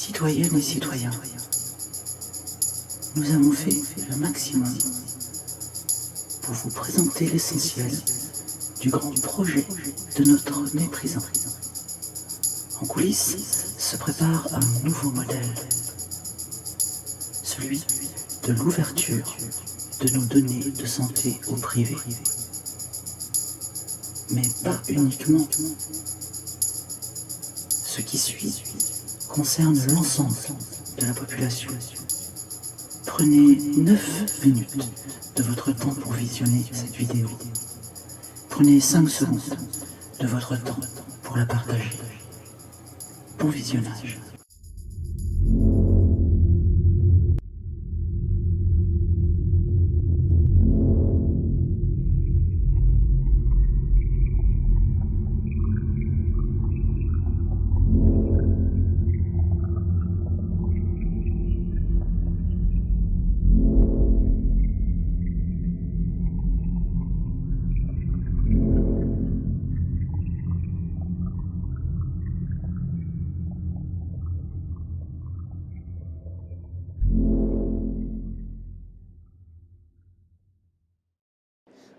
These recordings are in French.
Citoyennes et citoyens, nous avons fait le maximum pour vous présenter l'essentiel du grand projet de notre méprisant. En coulisses se prépare un nouveau modèle, celui de l'ouverture de nos données de santé au privé. Mais pas uniquement. Ce qui suit concerne l'ensemble de la population. Prenez 9 minutes de votre temps pour visionner cette vidéo. Prenez 5 secondes de votre temps pour la partager. Bon visionnage.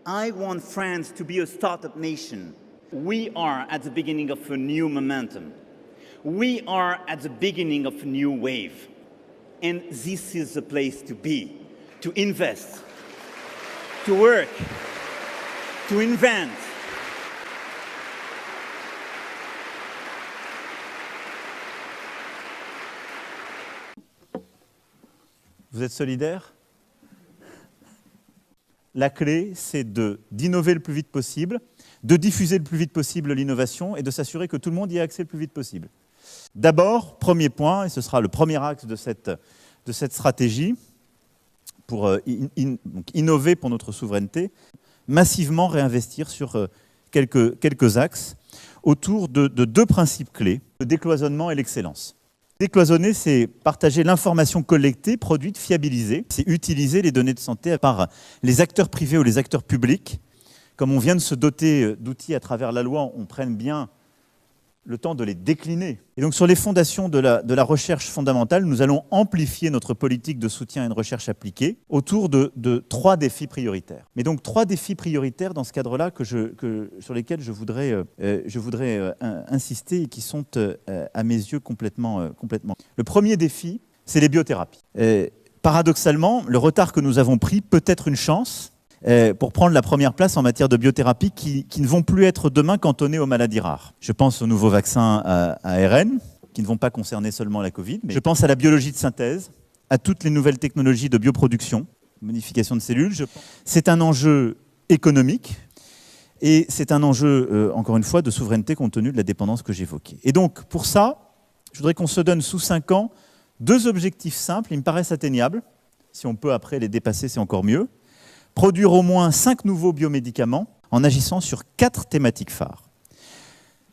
I want France to be a startup nation. We are at the beginning of a new momentum. We are at the beginning of a new wave. And this is the place to be, to invest, to work, to invent. Vous êtes solidaires ? La clé, c'est d'innover le plus vite possible, de diffuser le plus vite possible l'innovation et de s'assurer que tout le monde y ait accès le plus vite possible. D'abord, premier point, et ce sera le premier axe de cette stratégie, pour innover pour notre souveraineté, massivement réinvestir sur quelques axes autour de 2 principes clés, le décloisonnement et l'excellence. Décloisonner, c'est partager l'information collectée, produite, fiabilisée. C'est utiliser les données de santé par les acteurs privés ou les acteurs publics. Comme on vient de se doter d'outils à travers la loi, on prenne bien le temps de les décliner. Et donc sur les fondations de la recherche fondamentale, nous allons amplifier notre politique de soutien à une recherche appliquée autour de 3 défis prioritaires. Mais donc 3 défis prioritaires dans ce cadre-là sur lesquels je voudrais insister et qui sont à mes yeux complètement. Le premier défi, c'est les biothérapies. Paradoxalement, le retard que nous avons pris peut être une chance pour prendre la première place en matière de biothérapie qui ne vont plus être demain cantonnés aux maladies rares. Je pense aux nouveaux vaccins à ARN, qui ne vont pas concerner seulement la Covid, mais je pense à la biologie de synthèse, à toutes les nouvelles technologies de bioproduction, modification de cellules. C'est un enjeu économique et c'est un enjeu, encore une fois, de souveraineté compte tenu de la dépendance que j'évoquais. Et donc, pour ça, je voudrais qu'on se donne sous 5 ans 2 objectifs simples, ils me paraissent atteignables. Si on peut après les dépasser, c'est encore mieux. Produire au moins 5 nouveaux biomédicaments en agissant sur 4 thématiques phares.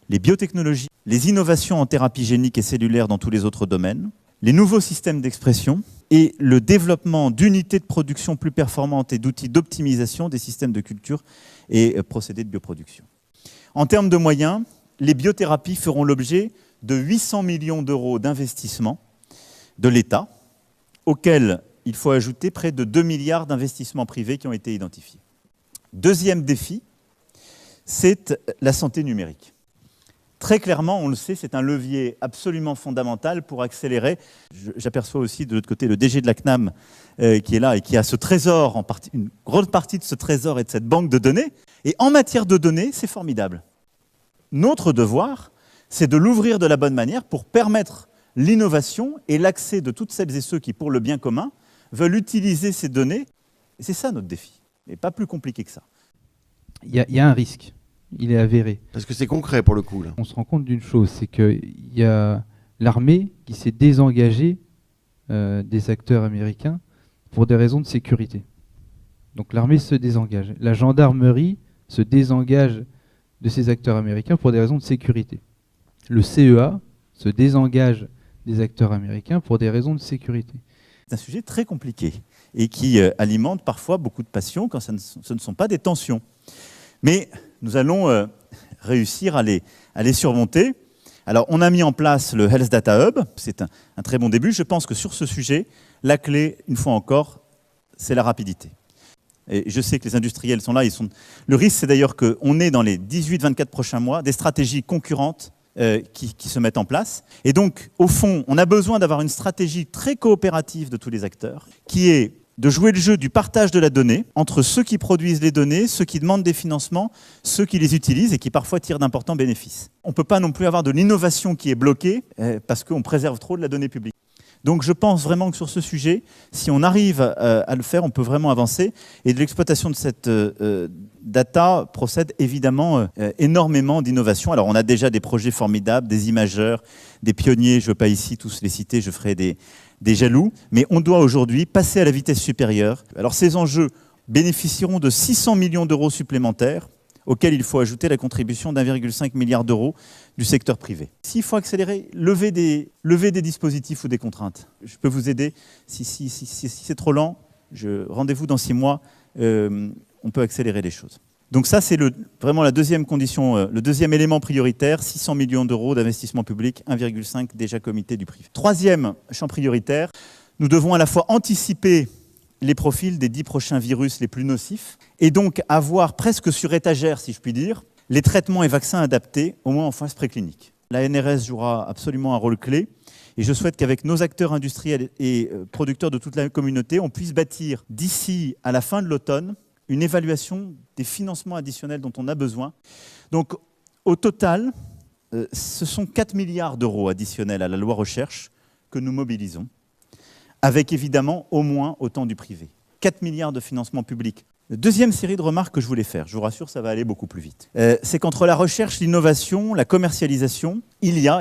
Les biotechnologies, les innovations en thérapie génique et cellulaire dans tous les autres domaines, les nouveaux systèmes d'expression et le développement d'unités de production plus performantes et d'outils d'optimisation des systèmes de culture et procédés de bioproduction. En termes de moyens, les biothérapies feront l'objet de 800 millions d'euros d'investissement de l'État, auxquels il faut ajouter près de 2 milliards d'investissements privés qui ont été identifiés. Deuxième défi, c'est la santé numérique. Très clairement, on le sait, c'est un levier absolument fondamental pour accélérer. J'aperçois aussi de l'autre côté le DG de la CNAM qui est là et qui a ce trésor, une grande partie de ce trésor et de cette banque de données. Et en matière de données, c'est formidable. Notre devoir, c'est de l'ouvrir de la bonne manière pour permettre l'innovation et l'accès de toutes celles et ceux qui, pour le bien commun, veulent utiliser ces données. Et c'est ça notre défi, et pas plus compliqué que ça. Il y a un risque, il est avéré. Parce que c'est concret pour le coup, là. On se rend compte d'une chose, c'est qu'il y a l'armée qui s'est désengagée des acteurs américains pour des raisons de sécurité. Donc l'armée se désengage. La gendarmerie se désengage de ces acteurs américains pour des raisons de sécurité. Le CEA se désengage des acteurs américains pour des raisons de sécurité. C'est un sujet très compliqué et qui alimente parfois beaucoup de passions quand ce ne sont pas des tensions. Mais nous allons réussir à les surmonter Alors, on a mis en place le Health Data Hub, c'est un très bon début. Je pense que sur ce sujet, la clé, une fois encore, c'est la rapidité. Et je sais que les industriels sont là. Le risque, c'est d'ailleurs qu'on ait dans les 18-24 prochains mois des stratégies concurrentes qui se mettent en place. Et donc, au fond, on a besoin d'avoir une stratégie très coopérative de tous les acteurs, qui est de jouer le jeu du partage de la donnée entre ceux qui produisent les données, ceux qui demandent des financements, ceux qui les utilisent et qui parfois tirent d'importants bénéfices. On ne peut pas non plus avoir de l'innovation qui est bloquée parce qu'on préserve trop de la donnée publique. Donc je pense vraiment que sur ce sujet, si on arrive à le faire, on peut vraiment avancer. Et de l'exploitation de cette data procède évidemment énormément d'innovations. Alors on a déjà des projets formidables, des imageurs, des pionniers, je ne veux pas ici tous les citer, je ferai des jaloux, mais on doit aujourd'hui passer à la vitesse supérieure. Alors ces enjeux bénéficieront de 600 millions d'euros supplémentaires, auxquels il faut ajouter la contribution d'1,5 milliard d'euros du secteur privé. S'il faut accélérer, lever des dispositifs ou des contraintes. Je peux vous aider. Si c'est trop lent, rendez-vous dans 6 mois, on peut accélérer les choses. Donc ça, c'est vraiment la deuxième condition, le deuxième élément prioritaire, 600 millions d'euros d'investissement public, 1,5 déjà comité du privé. Troisième champ prioritaire, nous devons à la fois anticiper les profils des 10 prochains virus les plus nocifs et donc avoir presque sur étagère, si je puis dire, les traitements et vaccins adaptés, au moins en phase préclinique. La NRS jouera absolument un rôle clé et je souhaite qu'avec nos acteurs industriels et producteurs de toute la communauté, on puisse bâtir d'ici à la fin de l'automne une évaluation des financements additionnels dont on a besoin. Donc au total, ce sont 4 milliards d'euros additionnels à la loi recherche que nous mobilisons, avec évidemment au moins autant du privé. 4 milliards de financement public. Deuxième série de remarques que je voulais faire, je vous rassure, ça va aller beaucoup plus vite. C'est qu'entre la recherche, l'innovation, la commercialisation, il y a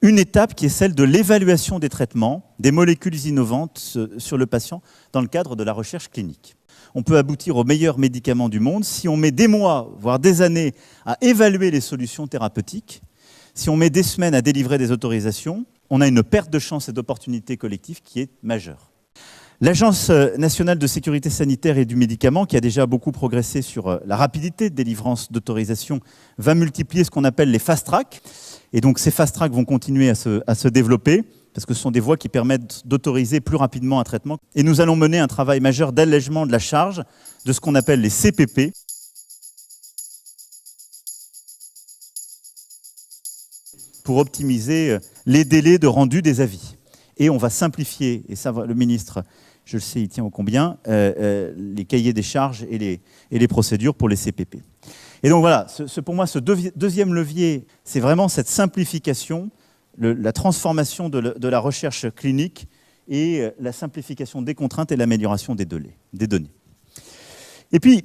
une étape qui est celle de l'évaluation des traitements, des molécules innovantes sur le patient dans le cadre de la recherche clinique. On peut aboutir aux meilleurs médicaments du monde si on met des mois, voire des années à évaluer les solutions thérapeutiques, si on met des semaines à délivrer des autorisations, on a une perte de chance et d'opportunité collective qui est majeure. L'Agence nationale de sécurité sanitaire et du médicament, qui a déjà beaucoup progressé sur la rapidité de délivrance d'autorisation, va multiplier ce qu'on appelle les fast-track. Et donc ces fast-track vont continuer à se développer, parce que ce sont des voies qui permettent d'autoriser plus rapidement un traitement. Et nous allons mener un travail majeur d'allègement de la charge de ce qu'on appelle les CPP, pour optimiser les délais de rendu des avis. Et on va simplifier, et ça, le ministre, je le sais, il tient au combien, les cahiers des charges et les procédures pour les CPP. Et donc voilà, pour moi, ce deuxième levier, c'est vraiment cette simplification, la transformation de la recherche clinique et la simplification des contraintes et l'amélioration des données. Et puis,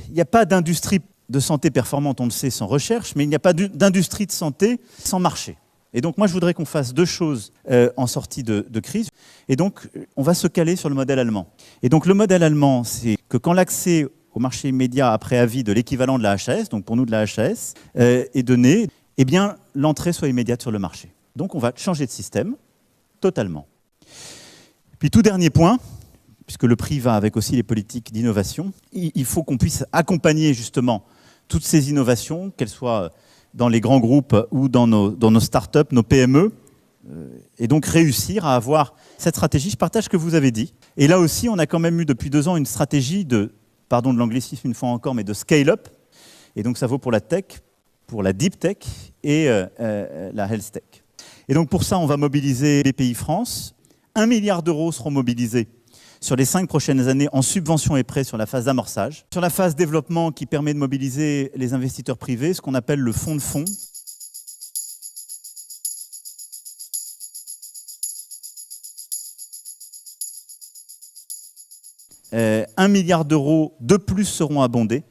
il n'y a pas d'industrie de santé performante, on le sait, sans recherche, mais il n'y a pas d'industrie de santé sans marché. Et donc moi, je voudrais qu'on fasse deux choses en sortie de crise. Et donc, on va se caler sur le modèle allemand. Et donc, le modèle allemand, c'est que quand l'accès au marché immédiat après avis de l'équivalent de la HAS, donc pour nous de la HAS, est donné, eh bien, l'entrée soit immédiate sur le marché. Donc, on va changer de système totalement. Puis, tout dernier point, puisque le prix va avec aussi les politiques d'innovation, il faut qu'on puisse accompagner justement toutes ces innovations, qu'elles soient dans les grands groupes ou dans nos startups, nos PME, et donc réussir à avoir cette stratégie. Je partage ce que vous avez dit. Et là aussi, on a quand même eu depuis 2 ans une stratégie de, pardon de l'anglicisme une fois encore, mais de scale-up. Et donc ça vaut pour la tech, pour la deep tech et la health tech. Et donc pour ça, on va mobiliser BPI France. 1 milliard d'euros seront mobilisés sur les 5 prochaines années en subventions et prêts sur la phase d'amorçage. Sur la phase développement qui permet de mobiliser les investisseurs privés, ce qu'on appelle le fonds de fonds. « 1 milliard d'euros de plus seront abondés,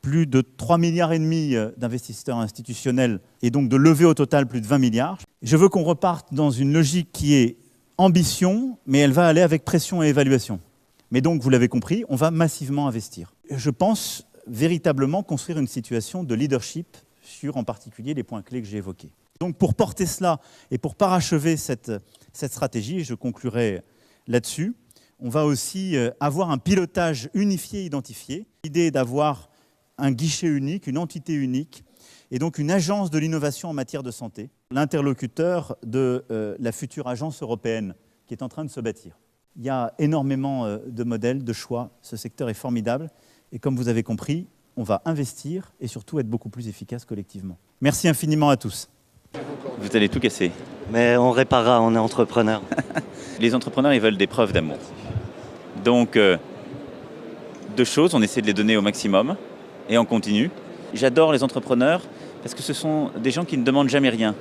plus de 3,5 milliards d'investisseurs institutionnels et donc de levée au total plus de 20 milliards. Je veux qu'on reparte dans une logique qui est ambition, mais elle va aller avec pression et évaluation. Mais donc, vous l'avez compris, on va massivement investir. Je pense véritablement construire une situation de leadership sur, en particulier, les points clés que j'ai évoqués. Donc, pour porter cela et pour parachever cette stratégie, je conclurai là-dessus, on va aussi avoir un pilotage unifié, identifié. L'idée est d'avoir un guichet unique, une entité unique, et donc une agence de l'innovation en matière de santé, l'interlocuteur de la future agence européenne qui est en train de se bâtir. Il y a énormément de modèles, de choix, ce secteur est formidable, et comme vous avez compris, on va investir et surtout être beaucoup plus efficace collectivement. Merci infiniment à tous. Vous allez tout casser. Mais on réparera, on est entrepreneur. Les entrepreneurs, ils veulent des preuves d'amour. Donc, deux choses, on essaie de les donner au maximum et on continue. J'adore les entrepreneurs parce que ce sont des gens qui ne demandent jamais rien.